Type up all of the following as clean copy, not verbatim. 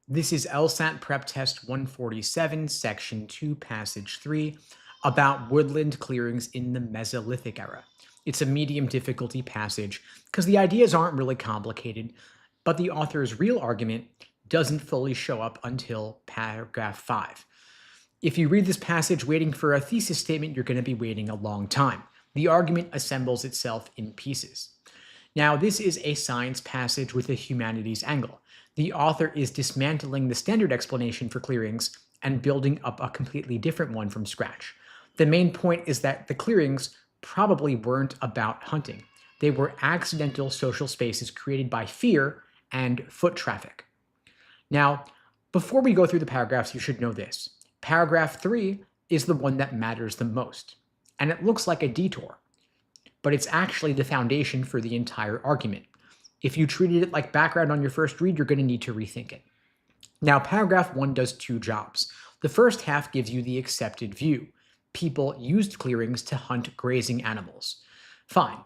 This is LSAT Prep Test 147, Section 2, Passage 3, about woodland clearings in the Mesolithic era. It's a medium difficulty passage because the ideas aren't really complicated, but the author's real argument doesn't fully show up until paragraph 5. If you read this passage waiting for a thesis statement, you're going to be waiting a long time. The argument assembles itself in pieces. Now, this is a science passage with a humanities angle. The author is dismantling the standard explanation for clearings and building up a completely different one from scratch. The main point is that the clearings probably weren't about hunting. They were accidental social spaces created by fear and foot traffic. Now, before we go through the paragraphs, you should know this. Paragraph 3 is the one that matters the most, and it looks like a detour, but it's actually the foundation for the entire argument. If you treated it like background on your first read, you're going to need to rethink it. Now, paragraph 1 does two jobs. The first half gives you the accepted view. People used clearings to hunt grazing animals. Fine.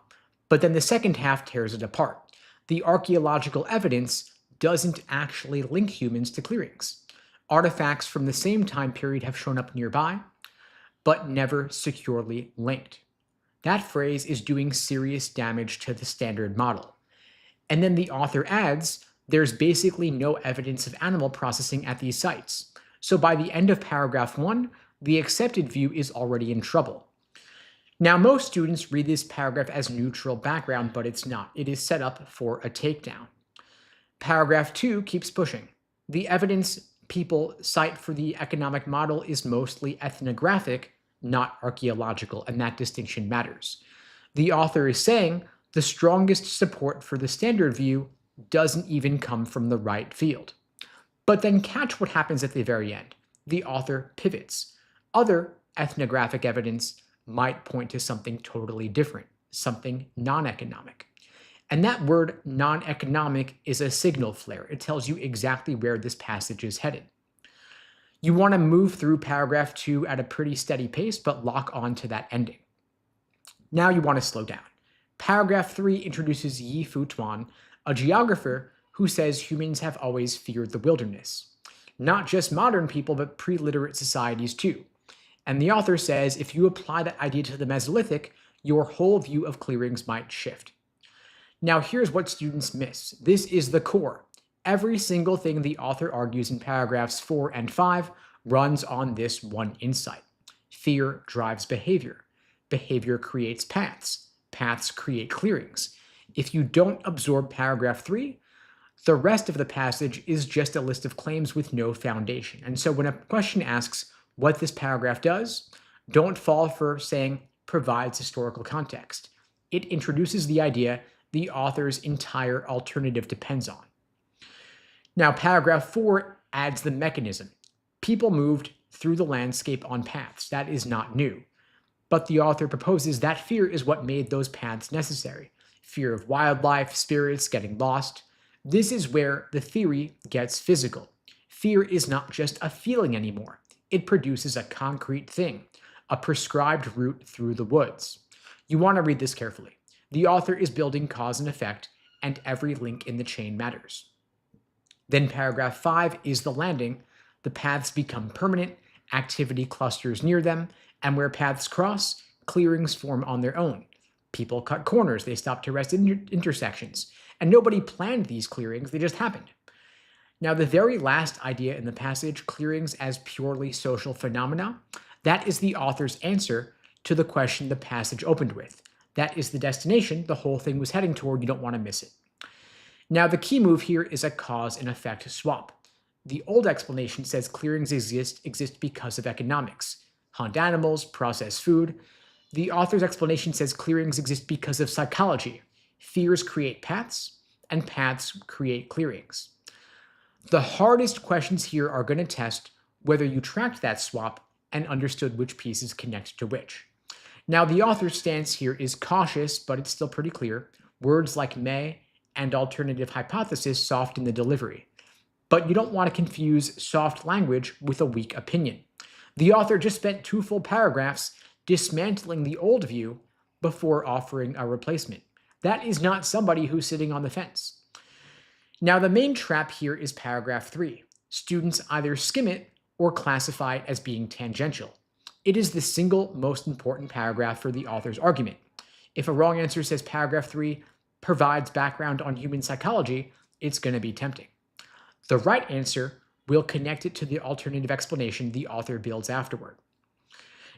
But then the second half tears it apart. The archaeological evidence doesn't actually link humans to clearings. Artifacts from the same time period have shown up nearby, but never securely linked. That phrase is doing serious damage to the standard model. And then the author adds, there's basically no evidence of animal processing at these sites. So by the end of paragraph 1, the accepted view is already in trouble. Now, most students read this paragraph as neutral background, but it's not. It is set up for a takedown. Paragraph 2 keeps pushing. The evidence people cite for the economic model is mostly ethnographic, not archaeological, and that distinction matters. The author is saying the strongest support for the standard view doesn't even come from the right field. But then catch what happens at the very end. The author pivots. Other ethnographic evidence might point to something totally different, something non-economic. And that word non-economic is a signal flare. It tells you exactly where this passage is headed. You want to move through paragraph 2 at a pretty steady pace, but lock on to that ending. Now you want to slow down. Paragraph 3 introduces Yi Fu Tuan, a geographer who says humans have always feared the wilderness. Not just modern people, but pre-literate societies too. And the author says if you apply that idea to the Mesolithic, your whole view of clearings might shift. Now here's what students miss. This is the core. Every single thing the author argues in paragraphs 4 and 5 runs on this one insight. Fear drives behavior. Behavior creates paths. Paths create clearings. If you don't absorb paragraph 3, the rest of the passage is just a list of claims with no foundation. And so when a question asks what this paragraph does, don't fall for saying provides historical context. It introduces the idea the author's entire alternative depends on. Now, paragraph 4 adds the mechanism. People moved through the landscape on paths. That is not new. But the author proposes that fear is what made those paths necessary. Fear of wildlife, spirits, getting lost. This is where the theory gets physical. Fear is not just a feeling anymore. It produces a concrete thing, a prescribed route through the woods. You want to read this carefully. The author is building cause and effect, and every link in the chain matters. Then paragraph 5 is the landing. The paths become permanent, activity clusters near them, and where paths cross, clearings form on their own. People cut corners, they stop to rest in intersections, and nobody planned these clearings, they just happened. Now, the very last idea in the passage, clearings as purely social phenomena, that is the author's answer to the question the passage opened with. That is the destination the whole thing was heading toward. You don't want to miss it. Now, the key move here is a cause and effect swap. The old explanation says clearings exist because of economics. Hunt animals, process food. The author's explanation says clearings exist because of psychology. Fears create paths, and paths create clearings. The hardest questions here are going to test whether you tracked that swap and understood which pieces connect to which. Now, the author's stance here is cautious, but it's still pretty clear. Words like may and alternative hypothesis soften the delivery. But you don't want to confuse soft language with a weak opinion. The author just spent 2 full paragraphs dismantling the old view before offering a replacement. That is not somebody who's sitting on the fence. Now, the main trap here is paragraph 3. Students either skim it or classify it as being tangential. It is the single most important paragraph for the author's argument. If a wrong answer says paragraph 3 provides background on human psychology, it's going to be tempting. The right answer will connect it to the alternative explanation the author builds afterward.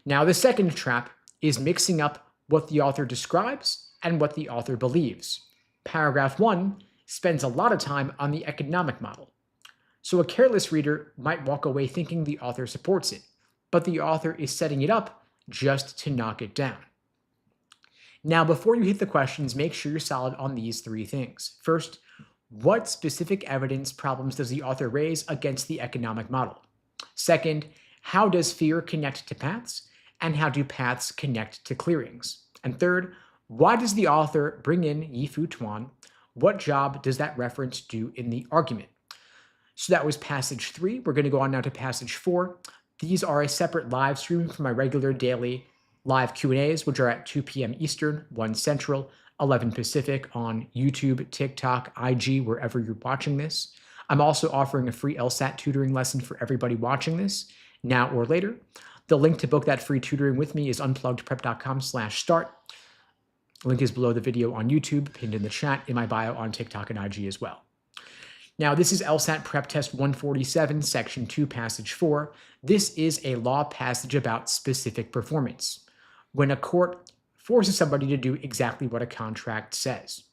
Now, the second trap is mixing up what the author describes and what the author believes. Paragraph 1 spends a lot of time on the economic model. So a careless reader might walk away thinking the author supports it, but the author is setting it up just to knock it down. Now, before you hit the questions, make sure you're solid on these three things. First, what specific evidence problems does the author raise against the economic model? Second, how does fear connect to paths? And how do paths connect to clearings? And third, why does the author bring in Yi-Fu Tuan? What job does that reference do in the argument? So that was passage 3. We're going to go on now to passage 4. These are a separate live stream from my regular daily live Q&As, which are at 2 p.m. Eastern, 1 Central, 11 Pacific on YouTube, TikTok, IG, wherever you're watching this. I'm also offering a free LSAT tutoring lesson for everybody watching this, now or later. The link to book that free tutoring with me is unpluggedprep.com/start. Link is below the video on YouTube, pinned in the chat, in my bio on TikTok and IG as well. Now, this is LSAT Prep Test 147, Section 2, Passage 4. This is a law passage about specific performance, when a court forces somebody to do exactly what a contract says.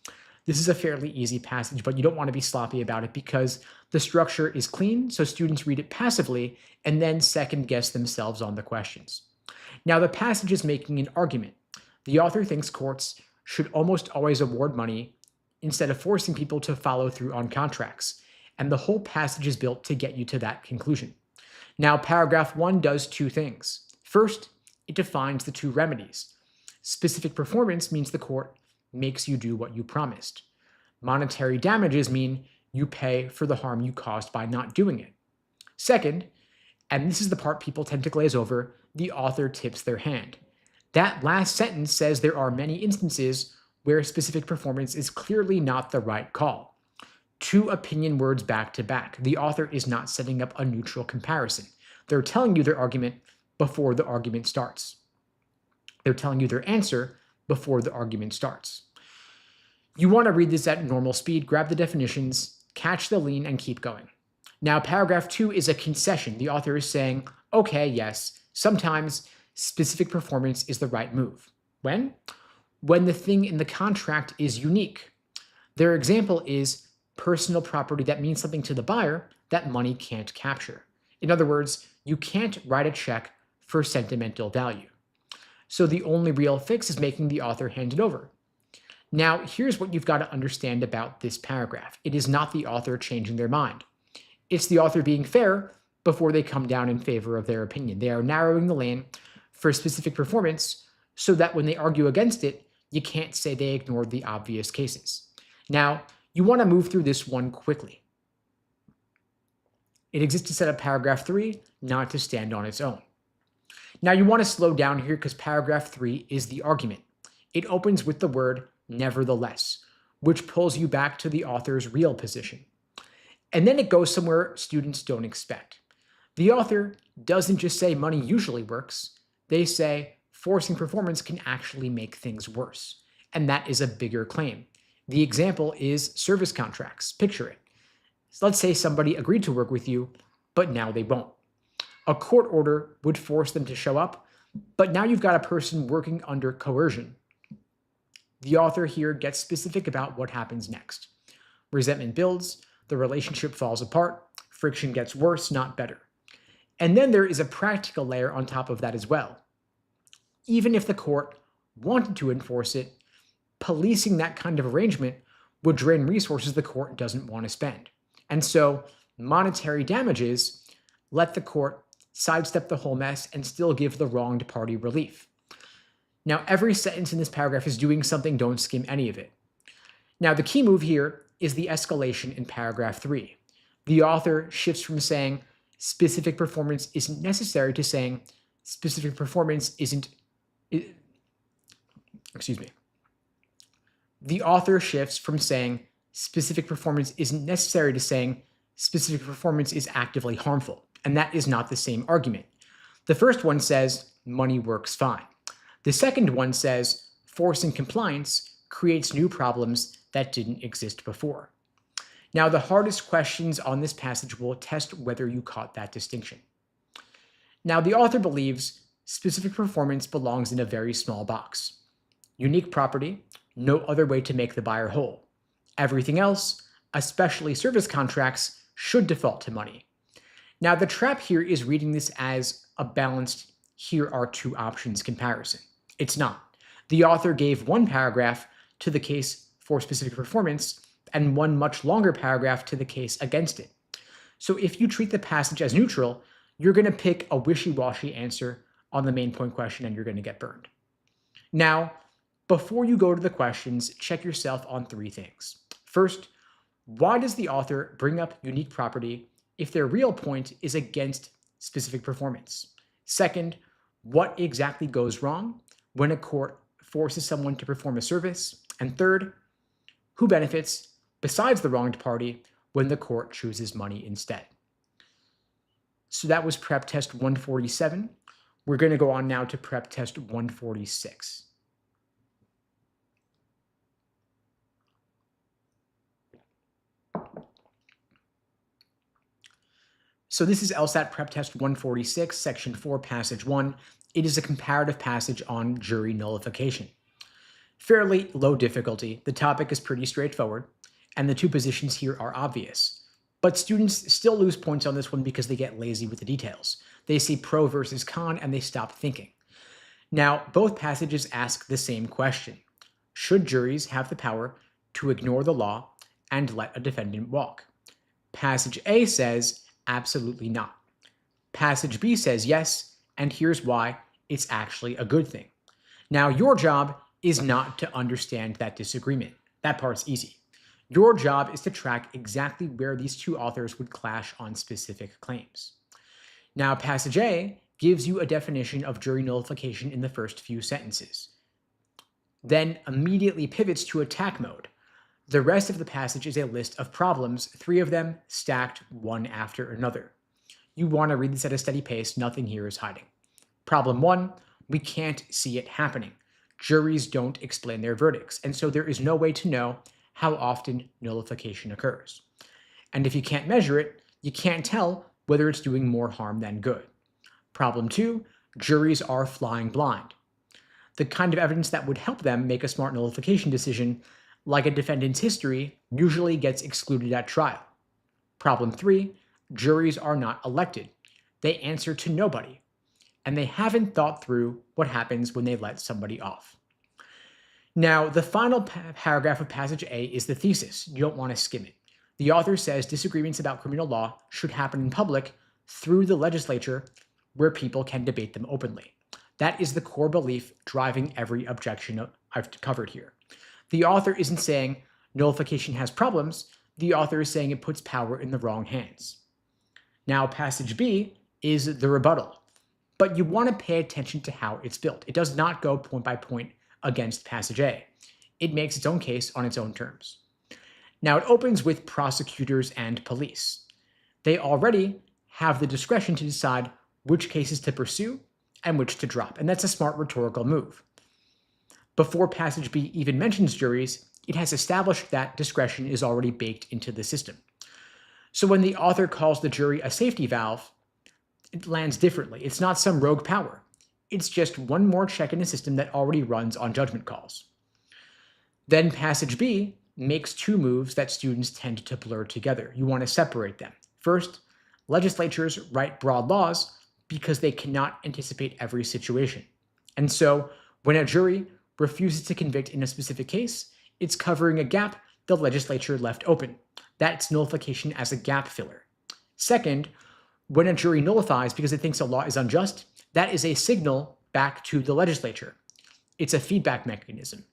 This is a fairly easy passage, but you don't want to be sloppy about it because the structure is clean, so students read it passively and then second-guess themselves on the questions. Now, the passage is making an argument. The author thinks courts should almost always award money instead of forcing people to follow through on contracts. And the whole passage is built to get you to that conclusion. Now, paragraph 1 does two things. First, it defines the two remedies. Specific performance means the court makes you do what you promised. Monetary damages mean you pay for the harm you caused by not doing it. Second, and this is the part people tend to glaze over, the author tips their hand. That last sentence says there are many instances where specific performance is clearly not the right call. Two opinion words back to back. The author is not setting up a neutral comparison. They're telling you their argument before the argument starts. They're telling you their answer before the argument starts. You want to read this at normal speed, grab the definitions, catch the lean, and keep going. Now, paragraph 2 is a concession. The author is saying, okay, yes, sometimes specific performance is the right move. When? When the thing in the contract is unique. Their example is personal property that means something to the buyer that money can't capture. In other words, you can't write a check for sentimental value. So the only real fix is making the author hand it over. Now, here's what you've got to understand about this paragraph. It is not the author changing their mind. It's the author being fair before they come down in favor of their opinion. They are narrowing the lane for specific performance so that when they argue against it, you can't say they ignored the obvious cases. Now, you want to move through this one quickly. It exists to set up paragraph 3, not to stand on its own. Now, you want to slow down here because paragraph 3 is the argument. It opens with the word nevertheless, which pulls you back to the author's real position. And then it goes somewhere students don't expect. The author doesn't just say money usually works. They say forcing performance can actually make things worse. And that is a bigger claim. The example is service contracts. Picture it. So let's say somebody agreed to work with you, but now they won't. A court order would force them to show up, but now you've got a person working under coercion. The author here gets specific about what happens next. Resentment builds, the relationship falls apart, friction gets worse, not better. And then there is a practical layer on top of that as well. Even if the court wanted to enforce it, policing that kind of arrangement would drain resources the court doesn't want to spend. And so monetary damages let the court sidestep the whole mess and still give the wronged party relief. Now, every sentence in this paragraph is doing something, don't skim any of it. Now, the key move here is the escalation in paragraph 3. The author shifts from saying specific performance isn't necessary to saying specific performance isn't, The author shifts from saying specific performance isn't necessary to saying specific performance is actively harmful, and that is not the same argument. The first one says money works fine. The second one says forcing compliance creates new problems that didn't exist before. Now, the hardest questions on this passage will test whether you caught that distinction. Now, the author believes specific performance belongs in a very small box. Unique property, no other way to make the buyer whole. Everything else, especially service contracts, should default to money. Now, the trap here is reading this as a balanced, here are two options comparison. It's not. The author gave one paragraph to the case for specific performance and one much longer paragraph to the case against it. So if you treat the passage as neutral, you're going to pick a wishy-washy answer on the main point question and you're going to get burned. Now, before you go to the questions, check yourself on three things. First, why does the author bring up unique property if their real point is against specific performance? Second, what exactly goes wrong when a court forces someone to perform a service? And third, who benefits besides the wronged party when the court chooses money instead? So that was Prep Test 147. We're going to go on now to Prep Test 146. So this is LSAT Prep Test 146, Section 4, Passage 1. It is a comparative passage on jury nullification. Fairly low difficulty, the topic is pretty straightforward, and the two positions here are obvious. But students still lose points on this one because they get lazy with the details. They see pro versus con and they stop thinking. Now, both passages ask the same question. Should juries have the power to ignore the law and let a defendant walk? Passage A says, absolutely not. Passage B says yes, and here's why it's actually a good thing. Now, your job is not to understand that disagreement. That part's easy. Your job is to track exactly where these two authors would clash on specific claims. Now, Passage A gives you a definition of jury nullification in the first few sentences, then immediately pivots to attack mode. The rest of the passage is a list of problems, 3 of them stacked one after another. You want to read this at a steady pace, nothing here is hiding. Problem 1, we can't see it happening. Juries don't explain their verdicts, and so there is no way to know how often nullification occurs. And if you can't measure it, you can't tell whether it's doing more harm than good. Problem 2, juries are flying blind. The kind of evidence that would help them make a smart nullification decision, like a defendant's history, usually gets excluded at trial. Problem 3, juries are not elected. They answer to nobody, and they haven't thought through what happens when they let somebody off. Now, the final paragraph of Passage A is the thesis. You don't want to skim it. The author says disagreements about criminal law should happen in public through the legislature where people can debate them openly. That is the core belief driving every objection I've covered here. The author isn't saying nullification has problems. The author is saying it puts power in the wrong hands. Now, Passage B is the rebuttal, but you want to pay attention to how it's built. It does not go point by point against Passage A. It makes its own case on its own terms. Now, it opens with prosecutors and police. They already have the discretion to decide which cases to pursue and which to drop, and that's a smart rhetorical move. Before Passage B even mentions juries, it has established that discretion is already baked into the system. So when the author calls the jury a safety valve, it lands differently. It's not some rogue power. It's just one more check in a system that already runs on judgment calls. Then Passage B makes 2 moves that students tend to blur together. You want to separate them. First, legislatures write broad laws because they cannot anticipate every situation. And so when a jury refuses to convict in a specific case, it's covering a gap the legislature left open. That's nullification as a gap filler. Second, when a jury nullifies because it thinks a law is unjust, that is a signal back to the legislature. It's a feedback mechanism.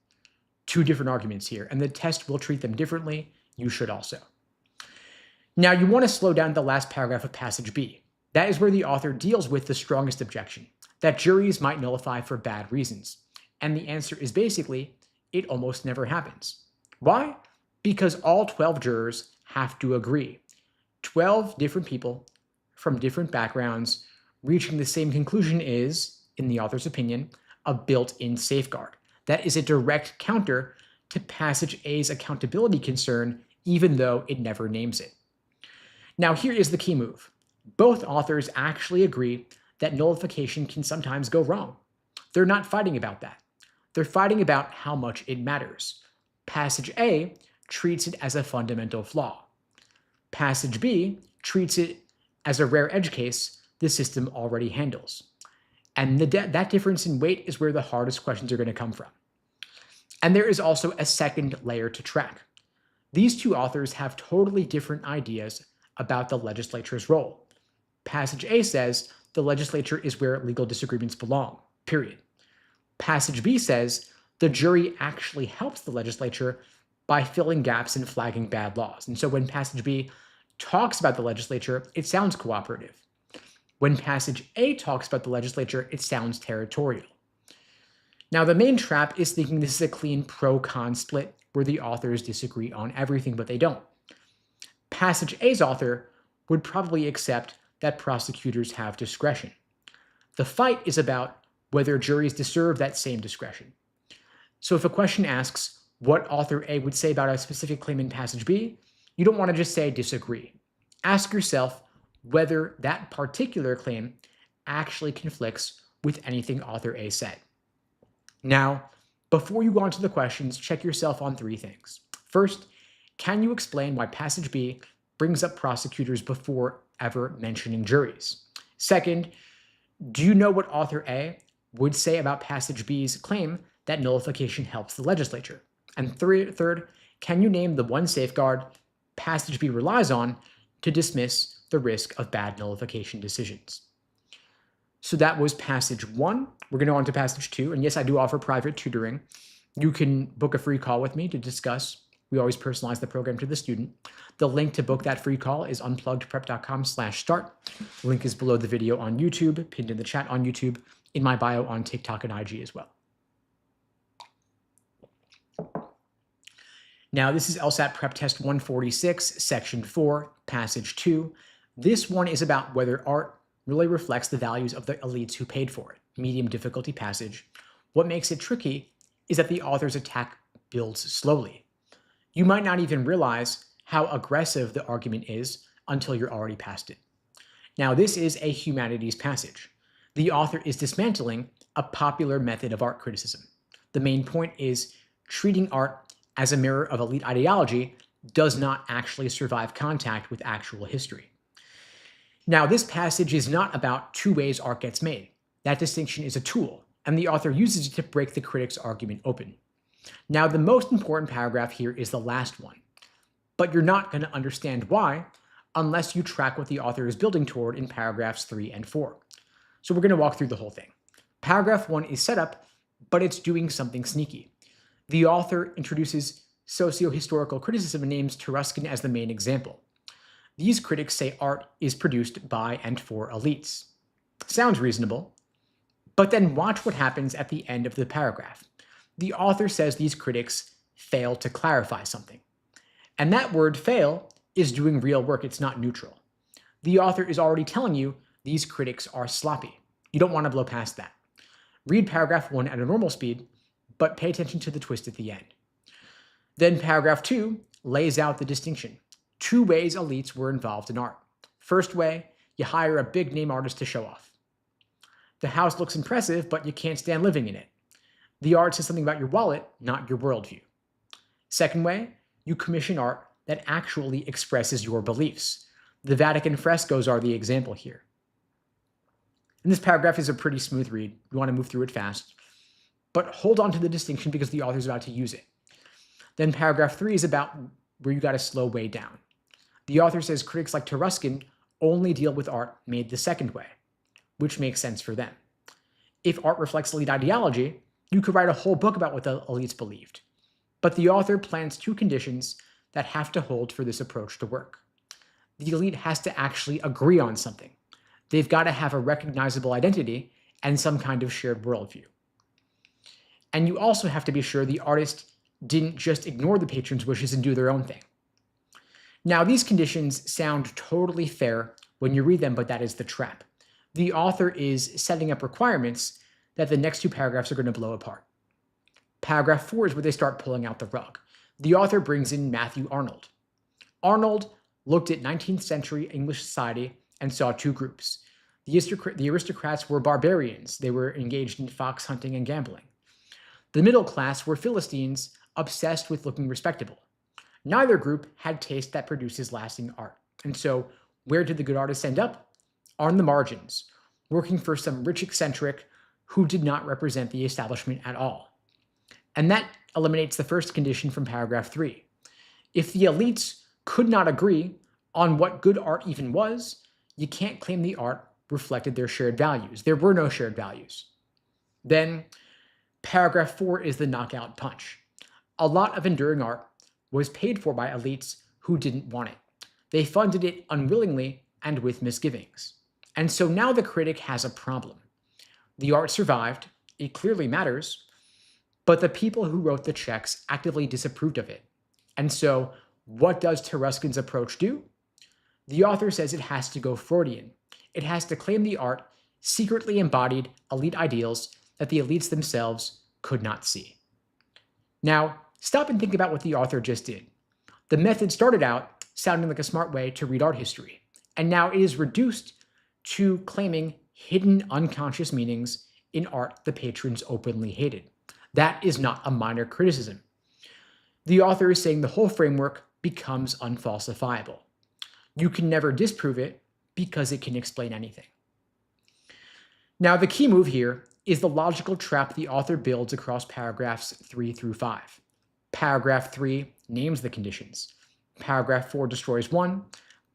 2 different arguments here, and the test will treat them differently. You should also. Now, you want to slow down the last paragraph of Passage B. That is where the author deals with the strongest objection, that juries might nullify for bad reasons. And the answer is basically, it almost never happens. Why? Because all 12 jurors have to agree. 12 different people from different backgrounds reaching the same conclusion is, in the author's opinion, a built-in safeguard. That is a direct counter to Passage A's accountability concern, even though it never names it. Now, here is the key move. Both authors actually agree that nullification can sometimes go wrong. They're not fighting about that. They're fighting about how much it matters. Passage A treats it as a fundamental flaw. Passage B treats it as a rare edge case the system already handles. And that difference in weight is where the hardest questions are going to come from. And there is also a second layer to track. These two authors have totally different ideas about the legislature's role. Passage A says the legislature is where legal disagreements belong, period. Passage B says the jury actually helps the legislature by filling gaps and flagging bad laws. And so when Passage B talks about the legislature, it sounds cooperative. When Passage A talks about the legislature, it sounds territorial. Now, the main trap is thinking this is a clean pro-con split where the authors disagree on everything, but they don't. Passage A's author would probably accept that prosecutors have discretion. The fight is about whether juries deserve that same discretion. So if a question asks what author A would say about a specific claim in Passage B, you don't want to just say disagree. Ask yourself whether that particular claim actually conflicts with anything author A said. Now, before you go on to the questions, check yourself on three things. First, can you explain why Passage B brings up prosecutors before ever mentioning juries? Second, do you know what author A would say about Passage B's claim that nullification helps the legislature? And third, can you name the one safeguard Passage B relies on to dismiss the risk of bad nullification decisions? So that was Passage 1. We're going to go on to Passage 2. And yes, I do offer private tutoring. You can book a free call with me to discuss. We always personalize the program to the student. The link to book that free call is unpluggedprep.com/start. Link is below the video on YouTube, pinned in the chat on YouTube, in my bio on TikTok and IG as well. Now, this is LSAT Prep Test 146, Section 4, Passage 2. This one is about whether art really reflects the values of the elites who paid for it. Medium difficulty passage. What makes it tricky is that the author's attack builds slowly. You might not even realize how aggressive the argument is until you're already past it. Now, this is a humanities passage. The author is dismantling a popular method of art criticism. The main point is treating art as a mirror of elite ideology does not actually survive contact with actual history. Now, this passage is not about two ways art gets made. That distinction is a tool, and the author uses it to break the critic's argument open. Now, the most important paragraph here is the last one, but you're not going to understand why unless you track what the author is building toward in paragraphs 3 and 4. So we're going to walk through the whole thing. Paragraph 1 is set up, but it's doing something sneaky. The author introduces socio-historical criticism and names Taruskin as the main example. These critics say art is produced by and for elites. Sounds reasonable, but then watch what happens at the end of the paragraph. The author says these critics fail to clarify something. And that word fail is doing real work, it's not neutral. The author is already telling you these critics are sloppy. You don't want to blow past that. Read paragraph 1 at a normal speed, but pay attention to the twist at the end. Then paragraph 2 lays out the distinction. Two ways elites were involved in art. First way, you hire a big name artist to show off. The house looks impressive, but you can't stand living in it. The art says something about your wallet, not your worldview. Second way, you commission art that actually expresses your beliefs. The Vatican frescoes are the example here. And this paragraph is a pretty smooth read. You want to move through it fast. But hold on to the distinction because the author's about to use it. Then paragraph 3 is about where you got to slow way down. The author says critics like Taruskin only deal with art made the second way, which makes sense for them. If art reflects elite ideology, you could write a whole book about what the elites believed. But the author plants two conditions that have to hold for this approach to work. The elite has to actually agree on something. They've got to have a recognizable identity and some kind of shared worldview. And you also have to be sure the artist didn't just ignore the patron's wishes and do their own thing. Now, these conditions sound totally fair when you read them, but that is the trap. The author is setting up requirements that the next two paragraphs are going to blow apart. Paragraph 4 is where they start pulling out the rug. The author brings in Matthew Arnold. Arnold looked at 19th century English society and saw two groups. The aristocrats were barbarians. They were engaged in fox hunting and gambling. The middle class were Philistines, obsessed with looking respectable. Neither group had taste that produces lasting art. And so, where did the good artists end up? On the margins, working for some rich eccentric who did not represent the establishment at all. And that eliminates the first condition from paragraph 3. If the elites could not agree on what good art even was, you can't claim the art reflected their shared values. There were no shared values. Then, paragraph 4 is the knockout punch. A lot of enduring art was paid for by elites who didn't want it. They funded it unwillingly and with misgivings. And so now the critic has a problem. The art survived, it clearly matters, but the people who wrote the checks actively disapproved of it. And so what does Taruskin's approach do? The author says it has to go Freudian. It has to claim the art secretly embodied elite ideals that the elites themselves could not see. Now, stop and think about what the author just did. The method started out sounding like a smart way to read art history, and now it is reduced to claiming hidden unconscious meanings in art the patrons openly hated. That is not a minor criticism. The author is saying the whole framework becomes unfalsifiable. You can never disprove it because it can explain anything. Now, the key move here is the logical trap the author builds across paragraphs 3 through 5. Paragraph 3 names the conditions. Paragraph 4 destroys one.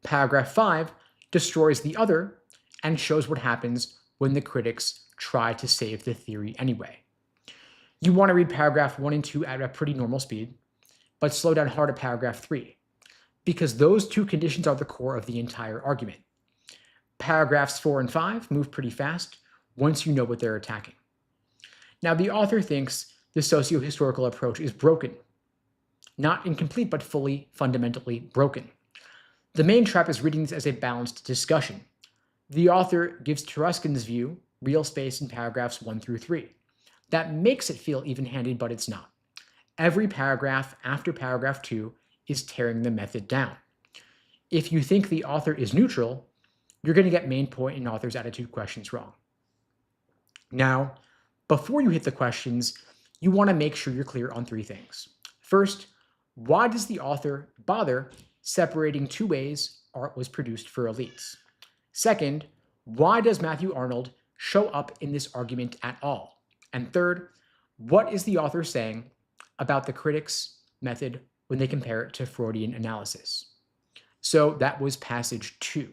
Paragraph 5 destroys the other and shows what happens when the critics try to save the theory anyway. You want to read paragraph 1 and 2 at a pretty normal speed, but slow down hard at paragraph 3, because those two conditions are the core of the entire argument. Paragraphs 4 and 5 move pretty fast once you know what they're attacking. Now, the author thinks the socio-historical approach is broken. Not incomplete, but fully, fundamentally broken. The main trap is reading this as a balanced discussion. The author gives Taruskin's view real space in paragraphs 1 through 3. That makes it feel even-handed, but it's not. Every paragraph after paragraph 2 is tearing the method down. If you think the author is neutral, you're going to get main point and author's attitude questions wrong. Now, before you hit the questions, you want to make sure you're clear on 3 things. First, why does the author bother separating 2 ways art was produced for elites? Second, why does Matthew Arnold show up in this argument at all? And third, what is the author saying about the critics' method when they compare it to Freudian analysis? So that was passage 2.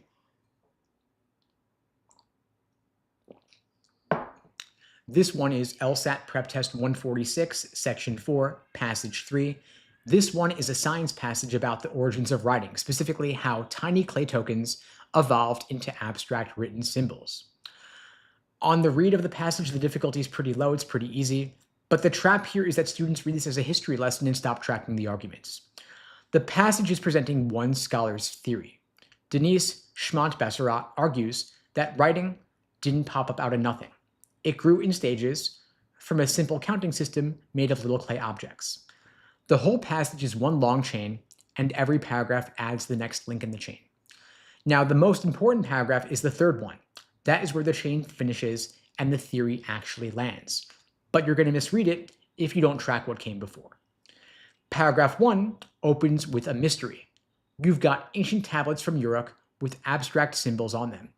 This one is LSAT PrepTest 146, section 4, passage 3. This one is a science passage about the origins of writing, specifically how tiny clay tokens evolved into abstract written symbols. On the read of the passage, the difficulty is pretty low, it's pretty easy, but the trap here is that students read this as a history lesson and stop tracking the arguments. The passage is presenting one scholar's theory. Denise Schmont-Besserat argues that writing didn't pop up out of nothing. It grew in stages from a simple counting system made of little clay objects. The whole passage is one long chain, and every paragraph adds the next link in the chain. Now, the most important paragraph is the third one. That is where the chain finishes and the theory actually lands. But you're going to misread it if you don't track what came before. Paragraph 1 opens with a mystery. You've got ancient tablets from Europe with abstract symbols on them.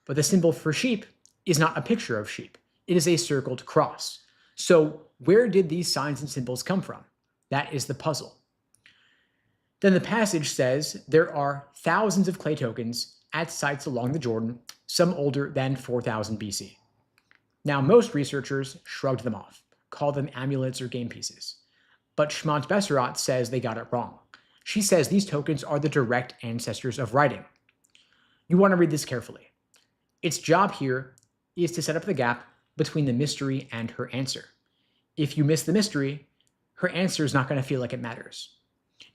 But the symbol for sheep is not a picture of sheep. It is a circled cross. So where did these signs and symbols come from? That is the puzzle. Then the passage says there are thousands of clay tokens at sites along the Jordan, some older than 4000 BC. Now, most researchers shrugged them off, called them amulets or game pieces. But Schmont-Besserat says they got it wrong. She says these tokens are the direct ancestors of writing. You want to read this carefully. Its job here is to set up the gap between the mystery and her answer. If you miss the mystery, her answer is not going to feel like it matters.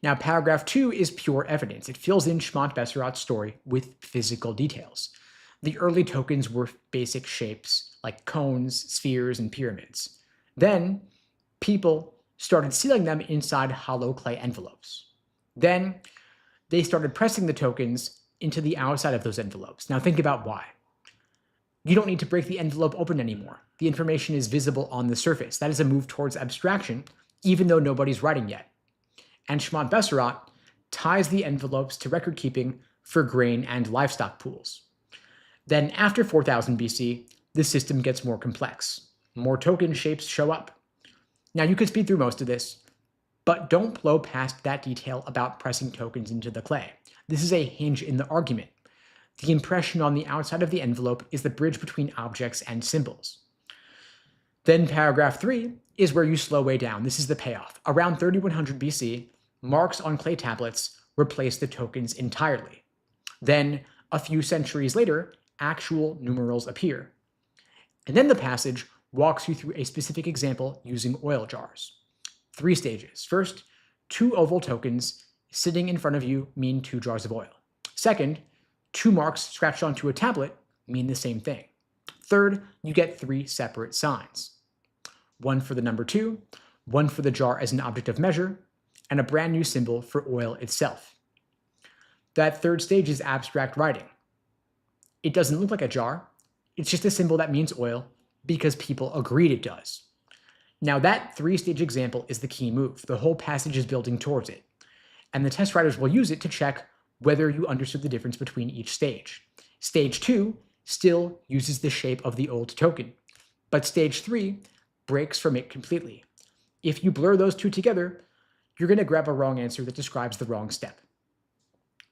Now, paragraph 2 is pure evidence. It fills in Schmont-Besserot's story with physical details. The early tokens were basic shapes like cones, spheres, and pyramids. Then, people started sealing them inside hollow clay envelopes. Then, they started pressing the tokens into the outside of those envelopes. Now, think about why. You don't need to break the envelope open anymore. The information is visible on the surface. That is a move towards abstraction, even though nobody's writing yet. And Schmont-Besserot ties the envelopes to record keeping for grain and livestock pools. Then after 4000 BC, the system gets more complex. More token shapes show up. Now you could speed through most of this, but don't blow past that detail about pressing tokens into the clay. This is a hinge in the argument. The impression on the outside of the envelope is the bridge between objects and symbols. Then paragraph 3 is where you slow way down. This is the payoff. Around 3100 BC, marks on clay tablets replace the tokens entirely. Then, a few centuries later, actual numerals appear. And then the passage walks you through a specific example using oil jars. 3 stages. First, 2 oval tokens sitting in front of you mean 2 jars of oil. Second, 2 marks scratched onto a tablet mean the same thing. Third, you get 3 separate signs. One for the number 2, one for the jar as an object of measure, and a brand new symbol for oil itself. That third stage is abstract writing. It doesn't look like a jar. It's just a symbol that means oil because people agreed it does. Now that 3-stage example is the key move. The whole passage is building towards it. And the test writers will use it to check whether you understood the difference between each stage. Stage 2 still uses the shape of the old token, but stage 3 breaks from it completely. If you blur those two together, you're going to grab a wrong answer that describes the wrong step.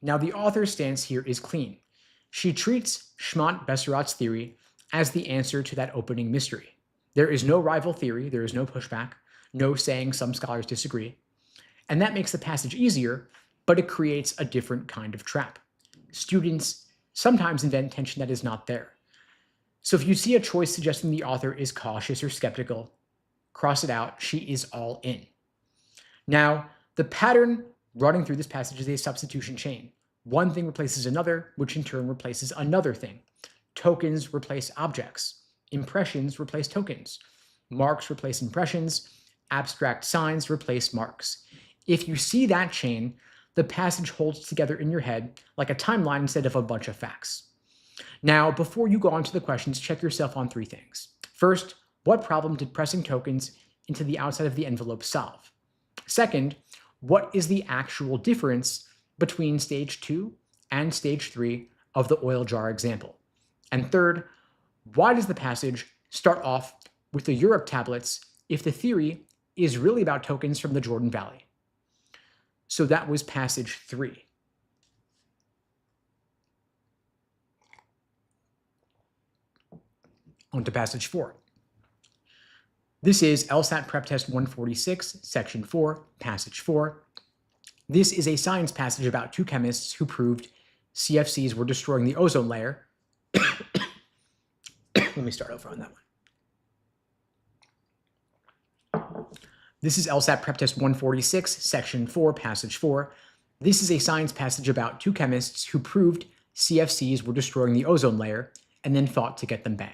Now the author's stance here is clean. She treats Schmont-Besserot's theory as the answer to that opening mystery. There is no rival theory, there is no pushback, no saying some scholars disagree. And that makes the passage easier, but it creates a different kind of trap. Students sometimes invent tension that is not there. So if you see a choice suggesting the author is cautious or skeptical, cross it out, she is all in. Now, the pattern running through this passage is a substitution chain. One thing replaces another, which in turn replaces another thing. Tokens replace objects. Impressions replace tokens. Marks replace impressions. Abstract signs replace marks. If you see that chain, the passage holds together in your head like a timeline instead of a bunch of facts. Now, before you go on to the questions, check yourself on 3 things. First, what problem did pressing tokens into the outside of the envelope solve? Second, what is the actual difference between stage 2 and stage 3 of the oil jar example? And third, why does the passage start off with the Europe tablets if the theory is really about tokens from the Jordan Valley? So that was passage 3. On to passage 4. This is LSAT PrepTest 146, section 4, passage 4. This is a science passage about 2 chemists who proved CFCs were destroying the ozone layer. Let me start over on that one. This is LSAT PrepTest 146, section 4, passage 4. This is a science passage about 2 chemists who proved CFCs were destroying the ozone layer and then fought to get them banned.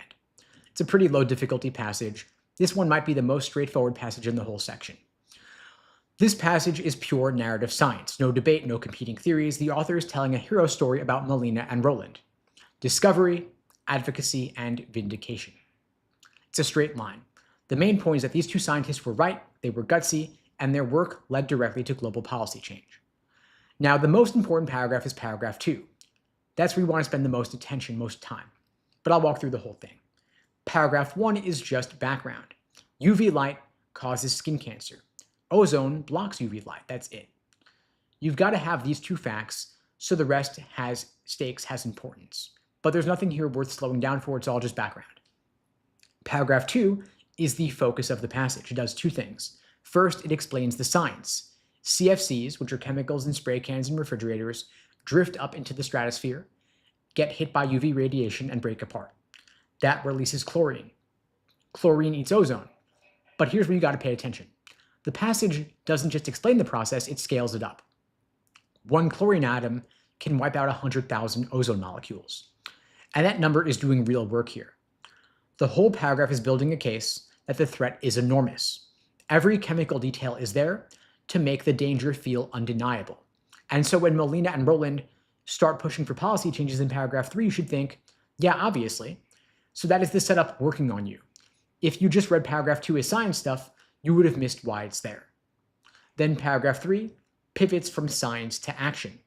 It's a pretty low difficulty passage. This one might be the most straightforward passage in the whole section. This passage is pure narrative science. No debate, no competing theories. The author is telling a hero story about Melina and Roland. Discovery, advocacy, and vindication. It's a straight line. The main point is that these 2 scientists were right, they were gutsy, and their work led directly to global policy change. Now, the most important paragraph is paragraph 2. That's where we want to spend the most attention, most time. But I'll walk through the whole thing. Paragraph 1 is just background. UV light causes skin cancer. Ozone blocks UV light. That's it. You've got to have these 2 facts so the rest has stakes, has importance. But there's nothing here worth slowing down for. It's all just background. Paragraph 2 is the focus of the passage. It does 2 things. First, it explains the science. CFCs, which are chemicals in spray cans and refrigerators, drift up into the stratosphere, get hit by UV radiation, and break apart. That releases chlorine. Chlorine eats ozone. But here's where you got to pay attention. the passage doesn't just explain the process, it scales it up. One chlorine atom can wipe out 100,000 ozone molecules. And that number is doing real work here. The whole paragraph is building a case that the threat is enormous. Every chemical detail is there to make the danger feel undeniable. And so when Molina and Rowland start pushing for policy changes in paragraph 3, you should think, yeah, obviously. So that is the setup working on you. If you just read paragraph 2 as science stuff, you would have missed why it's there. Then paragraph 3 pivots from science to action.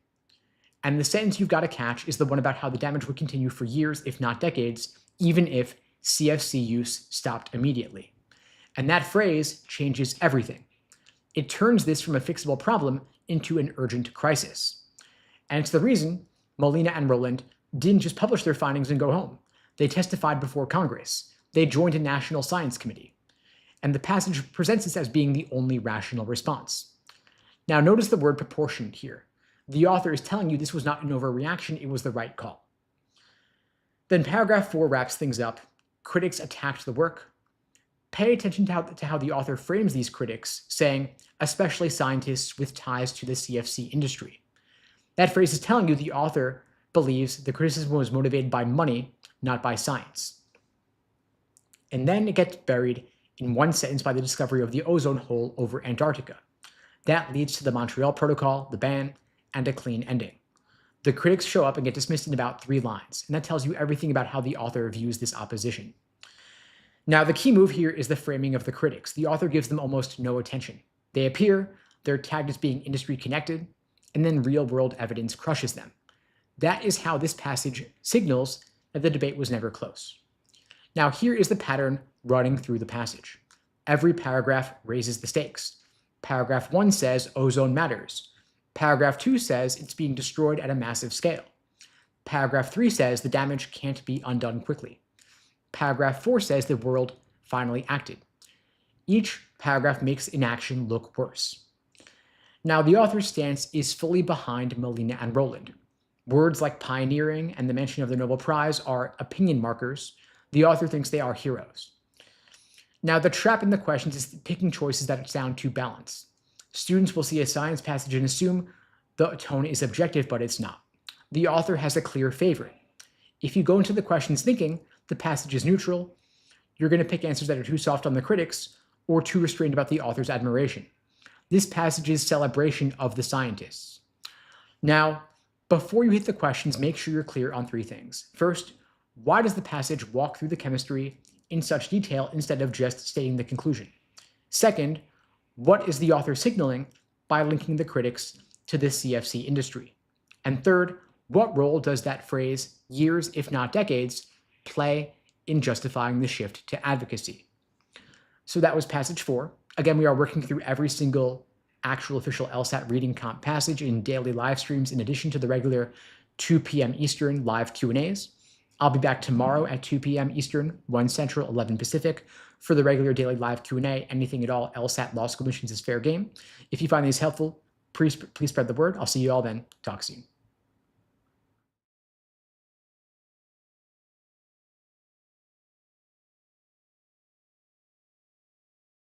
And the sentence you've got to catch is the one about how the damage would continue for years, if not decades, even if CFC use stopped immediately. And that phrase changes everything. It turns this from a fixable problem into an urgent crisis. And it's the reason Molina and Rowland didn't just publish their findings and go home. They testified before Congress. They joined a national science committee. And the passage presents this as being the only rational response. Now notice the word proportioned here. The author is telling you this was not an overreaction, it was the right call. Then paragraph 4 wraps things up. Critics attacked the work. Pay attention to how the author frames these critics, saying, especially scientists with ties to the CFC industry. That phrase is telling you the author believes the criticism was motivated by money, not by science. And then it gets buried in one sentence by the discovery of the ozone hole over Antarctica. That leads to the Montreal Protocol, the ban, and a clean ending. The critics show up and get dismissed in about 3 lines, and that tells you everything about how the author views this opposition. Now, the key move here is the framing of the critics. The author gives them almost no attention. They appear, they're tagged as being industry connected, and then real-world evidence crushes them. That is how this passage signals that the debate was never close. Now, here is the pattern running through the passage. Every paragraph raises the stakes. Paragraph 1 says ozone matters. Paragraph 2 says it's being destroyed at a massive scale. Paragraph 3 says the damage can't be undone quickly. Paragraph 4 says the world finally acted. Each paragraph makes inaction look worse. Now, the author's stance is fully behind Molina and Rowland. Words like pioneering and the mention of the Nobel Prize are opinion markers. The author thinks they are heroes. Now, the trap in the questions is picking choices that sound too balanced. Students will see a science passage and assume the tone is objective, but it's not. The author has a clear favorite. If you go into the questions thinking the passage is neutral, you're going to pick answers that are too soft on the critics or too restrained about the author's admiration. This passage is celebration of the scientists. Now, before you hit the questions, make sure you're clear on 3 things. First, why does the passage walk through the chemistry in such detail instead of just stating the conclusion? Second, what is the author signaling by linking the critics to the CFC industry? And third, what role does that phrase, years if not decades, play in justifying the shift to advocacy? So that was passage 4. Again, we are working through every single actual official LSAT reading comp passage in daily live streams in addition to the regular 2 p.m. Eastern live Q&As. I'll be back tomorrow at 2 p.m. Eastern, 1 Central, 11 Pacific for the regular daily live Q&A. Anything at all LSAT law school missions is fair game. If you find these helpful, please spread the word. I'll see you all then. Talk soon.